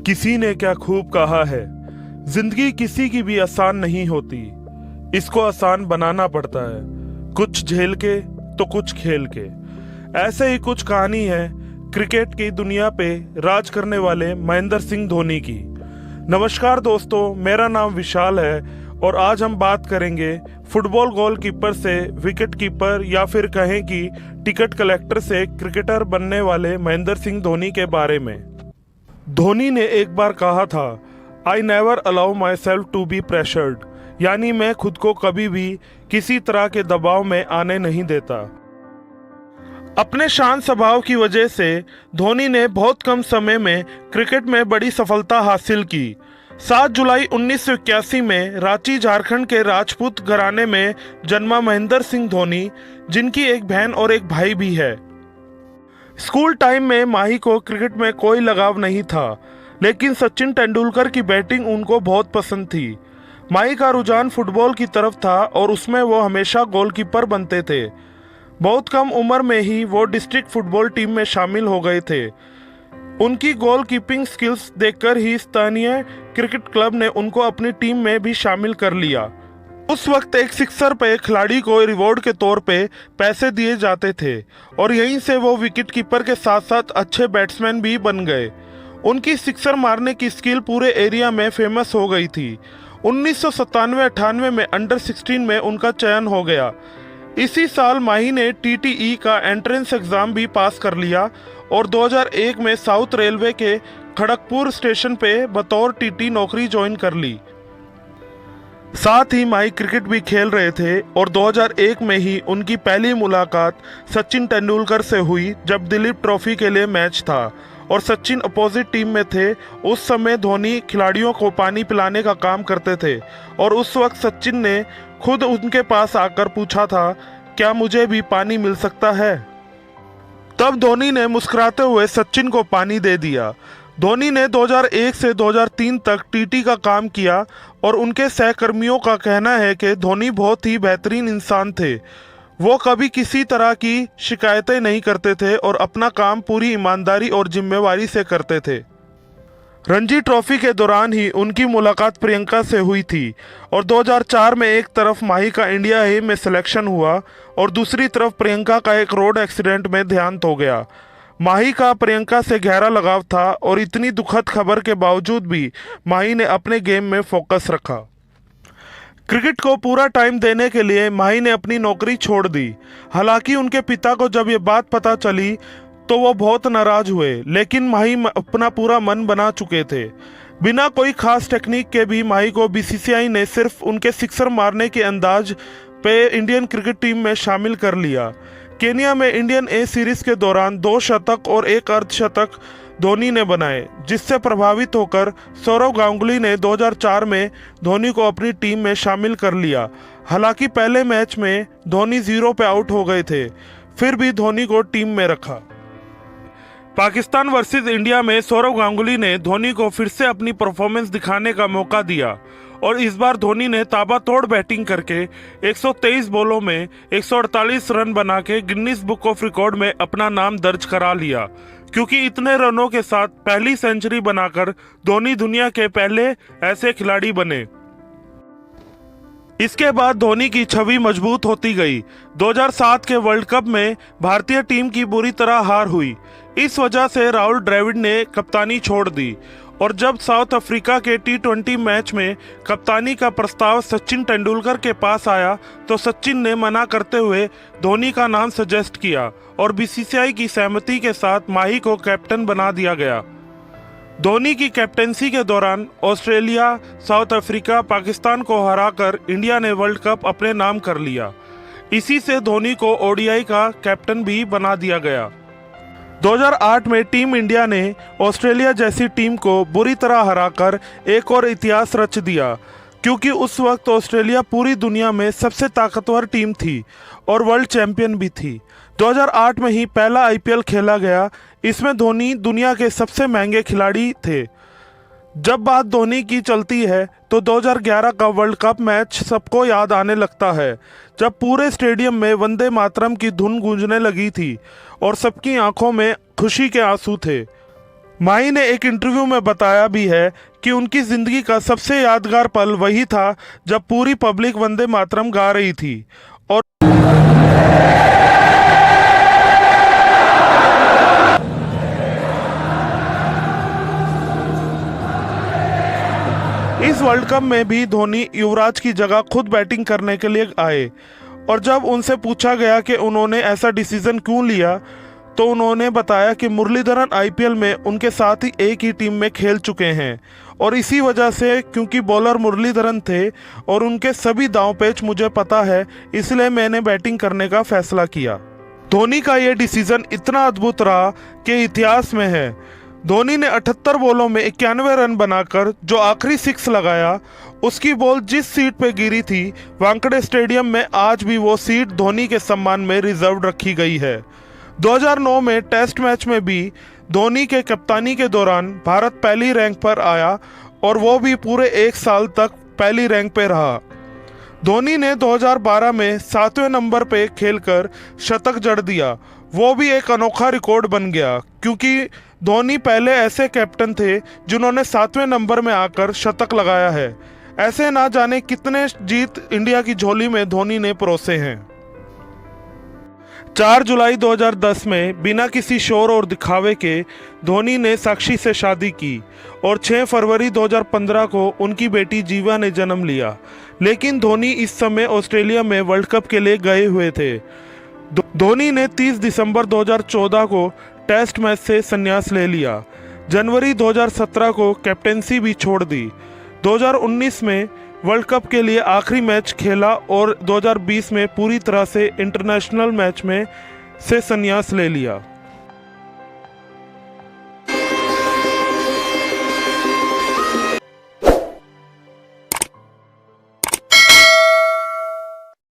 किसी ने क्या खूब कहा है, जिंदगी किसी की भी आसान नहीं होती, इसको आसान बनाना पड़ता है, कुछ झेल के तो कुछ खेल के। ऐसे ही कुछ कहानी है क्रिकेट की दुनिया पे राज करने वाले महेंद्र सिंह धोनी की। नमस्कार दोस्तों, मेरा नाम विशाल है और आज हम बात करेंगे फुटबॉल गोलकीपर से विकेट कीपर या फिर कहें कि टिकट कलेक्टर से क्रिकेटर बनने वाले महेंद्र सिंह धोनी के बारे में। धोनी ने एक बार कहा था, I never allow myself to be pressured, यानी मैं खुद को कभी भी किसी तरह के दबाव में आने नहीं देता। अपने शांत स्वभाव की वजह से धोनी ने बहुत कम समय में क्रिकेट में बड़ी सफलता हासिल की। 7 जुलाई 1981 में रांची झारखंड के राजपूत घराने में जन्मा महेंद्र सिंह धोनी, जिनकी एक बहन और एक भाई भी है। स्कूल टाइम में माही को क्रिकेट में कोई लगाव नहीं था, लेकिन सचिन तेंदुलकर की बैटिंग उनको बहुत पसंद थी। माही का रुझान फुटबॉल की तरफ था और उसमें वो हमेशा गोलकीपर बनते थे। बहुत कम उम्र में ही वो डिस्ट्रिक्ट फुटबॉल टीम में शामिल हो गए थे। उनकी गोलकीपिंग स्किल्स देखकर ही स्थानीय क्रिकेट क्लब ने उनको अपनी टीम में भी शामिल कर लिया। उस वक्त एक सिक्सर पे खिलाड़ी को रिवॉर्ड के तौर पे पैसे दिए जाते थे और यहीं से वो विकेट कीपर के साथ साथ अच्छे बैट्समैन भी बन गए। उनकी सिक्सर मारने की स्किल पूरे एरिया में फेमस हो गई थी। 1997-98 में अंडर 16 में उनका चयन हो गया। इसी साल माही ने TTE का एंट्रेंस एग्जाम भी पास कर लिया और 2001 में साउथ रेलवे के खड़गपुर स्टेशन पे बतौर TT नौकरी ज्वाइन कर ली। साथ ही माही क्रिकेट भी खेल रहे थे और 2001 में ही उनकी पहली मुलाकात सचिन तेंदुलकर से हुई, जब दिलीप ट्रॉफी के लिए मैच था और सचिन अपोजिट टीम में थे। उस समय धोनी खिलाड़ियों को पानी पिलाने का काम करते थे और उस वक्त सचिन ने खुद उनके पास आकर पूछा था, क्या मुझे भी पानी मिल सकता है? तब धोनी ने मुस्कुराते हुए सचिन को पानी दे दिया। धोनी ने 2001 से 2003 तक TT का काम किया और उनके सहकर्मियों का कहना है कि धोनी बहुत ही बेहतरीन इंसान थे। वो कभी किसी तरह की शिकायतें नहीं करते थे और अपना काम पूरी ईमानदारी और जिम्मेवारी से करते थे। रणजी ट्रॉफी के दौरान ही उनकी मुलाकात प्रियंका से हुई थी और 2004 में एक तरफ माही का इंडिया ए में सिलेक्शन हुआ और दूसरी तरफ प्रियंका का एक रोड एक्सीडेंट में देहांत हो गया। माही का प्रियंका से गहरा लगाव था और इतनी दुखद खबर के बावजूद भी माही ने अपने गेम में फोकस रखा। क्रिकेट को पूरा टाइम देने के लिए माही ने अपनी नौकरी छोड़ दी। हालांकि उनके पिता को जब ये बात पता चली तो वो बहुत नाराज हुए, लेकिन माही अपना पूरा मन बना चुके थे। बिना कोई खास टेक्निक के भी माही को BCCI ने सिर्फ उनके सिक्सर मारने के अंदाज पे इंडियन क्रिकेट टीम में शामिल कर लिया। केन्या में इंडियन ए सीरीज के दौरान 2 शतक और 1 अर्धशतक धोनी ने बनाए, जिससे प्रभावित होकर सौरव गांगुली ने 2004 में धोनी को अपनी टीम में शामिल कर लिया। हालांकि पहले मैच में धोनी 0 पे आउट हो गए थे, फिर भी धोनी को टीम में रखा। पाकिस्तान वर्सेस इंडिया में सौरव गांगुली ने धोनी को फिर से अपनी परफॉर्मेंस दिखाने का मौका दिया और इस बार धोनी ने ताबड़तोड़ बैटिंग करके 123 बॉलों में 148 रन बना के गिनीज बुक ऑफ रिकॉर्ड में अपना नाम दर्ज करा लिया, क्योंकि इतने रनों के साथ पहली सेंचुरी बनाकर धोनी दुनिया के पहले ऐसे खिलाड़ी बने। इसके बाद धोनी की छवि मजबूत होती गई। 2007 के वर्ल्ड कप में भारतीय टीम की बुरी तरह हार हुई। इस वजह से राहुल द्रविड़ ने कप्तानी छोड़ दी और जब साउथ अफ्रीका के T20 मैच में कप्तानी का प्रस्ताव सचिन तेंदुलकर के पास आया तो सचिन ने मना करते हुए धोनी का नाम सजेस्ट किया और BCCI की सहमति के साथ माही को कैप्टन बना दिया गया। धोनी की कैप्टेंसी के दौरान ऑस्ट्रेलिया, साउथ अफ्रीका, पाकिस्तान को हराकर इंडिया ने वर्ल्ड कप अपने नाम कर लिया। इसी से धोनी को ODI का कैप्टन भी बना दिया गया। 2008 में टीम इंडिया ने ऑस्ट्रेलिया जैसी टीम को बुरी तरह हराकर एक और इतिहास रच दिया, क्योंकि उस वक्त ऑस्ट्रेलिया पूरी दुनिया में सबसे ताकतवर टीम थी और वर्ल्ड चैंपियन भी थी। 2008 में ही पहला IPL खेला गया। इसमें धोनी दुनिया के सबसे महंगे खिलाड़ी थे। जब बात धोनी की चलती है तो 2011 का वर्ल्ड कप मैच सबको याद आने लगता है, जब पूरे स्टेडियम में वंदे मातरम की धुन गूंजने लगी थी और सबकी आंखों में खुशी के आंसू थे। माही ने एक इंटरव्यू में बताया भी है कि उनकी जिंदगी का सबसे यादगार पल वही था जब पूरी पब्लिक वंदे मातरम गा रही थी। और इस वर्ल्ड कप में भी धोनी युवराज की जगह खुद बैटिंग करने के लिए आए और जब उनसे पूछा गया कि उन्होंने ऐसा डिसीजन क्यों लिया तो उन्होंने बताया कि मुरलीधरन आईपीएल में उनके साथ ही एक ही टीम में खेल चुके हैं और इसी वजह से क्योंकि बॉलर मुरलीधरन थे और उनके सभी दांव पेच मुझे पता है, इसलिए मैंने बैटिंग करने का फैसला किया। धोनी का यह डिसीजन इतना अद्भुत रहा कि इतिहास में है। धोनी ने 78 बॉलों में 91 रन बनाकर जो आखिरी 6 लगाया, उसकी बॉल जिस सीट पे गिरी थी वानखेड़े स्टेडियम में आज भी वो सीट धोनी के सम्मान में रिजर्व रखी गई है। 2009 में टेस्ट मैच में भी धोनी के कप्तानी के दौरान भारत पहली रैंक पर आया और वो भी पूरे 1 साल तक पहली रैंक पे रहा। धोनी ने 2012 में 7वें नंबर पे खेलकर शतक जड़ दिया, वो भी एक अनोखा रिकॉर्ड बन गया क्योंकि धोनी पहले ऐसे कैप्टन थे जिन्होंने 7वें नंबर में आकर शतक लगाया है। ऐसे ना जाने कितने जीत इंडिया की झोली में धोनी ने परोसे हैं। 4 जुलाई 2010 में बिना किसी शोर और दिखावे के धोनी ने साक्षी से शादी की और 6 फरवरी 2015 को उनकी बेटी जीवा ने जन्म लिया। लेकिन धोनी इस समय ऑस्ट्रेलिया में वर्ल्ड कप के लिए गए हुए थे। धोनी ने 30 दिसंबर 2014 को टेस्ट मैच से संन्यास ले लिया। जनवरी 2017 को कैप्टेंसी भी छोड़ दी। 2019 में वर्ल्ड कप के लिए आखिरी मैच खेला और 2020 में पूरी तरह से इंटरनेशनल मैच में से संन्यास ले लिया।